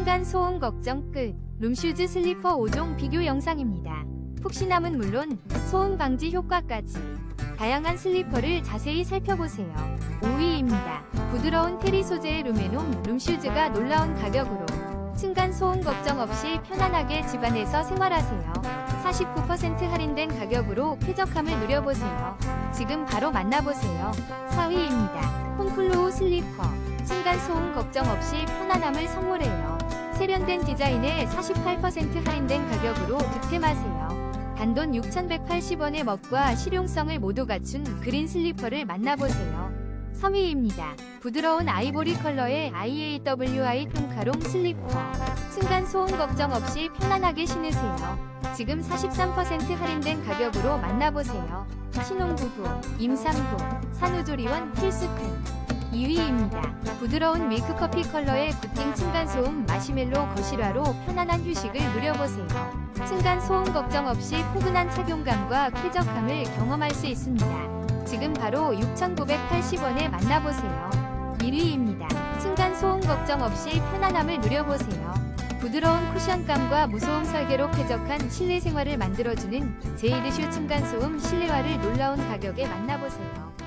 층간소음 걱정 끝. 룸슈즈 슬리퍼 5종 비교 영상입니다. 푹신함은 물론 소음 방지 효과까지 다양한 슬리퍼를 자세히 살펴보세요. 5위입니다. 부드러운 테리 소재의 루메놈 룸슈즈가 놀라운 가격으로 층간소음 걱정 없이 편안하게 집안에서 생활하세요. 49% 할인된 가격으로 쾌적함을 누려보세요. 지금 바로 만나보세요. 4위입니다. 홈플로우 슬리퍼. 층간소음 걱정 없이 편안함을 선물해요. 세련된 디자인에 48% 할인된 가격으로 득템하세요. 단돈 6,180원의 멋과 실용성을 모두 갖춘 그린 슬리퍼를 만나보세요. 3위입니다. 부드러운 아이보리 컬러의 IAWI tom카롱 슬리퍼. 층간소음 걱정 없이 편안하게 신으세요. 지금 43% 할인된 가격으로 만나보세요. 신혼부부, 임산부, 산후조리원 필수템. 2위입니다. 부드러운 밀크커피 컬러의 굿띵 층간소음 마시멜로 거실화로 편안한 휴식을 누려보세요. 층간소음 걱정 없이 포근한 착용감과 쾌적함을 경험할 수 있습니다. 지금 바로 6,980원에 만나보세요. 1위입니다. 층간소음 걱정 없이 편안함을 누려보세요. 부드러운 쿠션감과 무소음 설계로 쾌적한 실내 생활을 만들어주는 제이드슈 층간소음 실내화를 놀라운 가격에 만나보세요.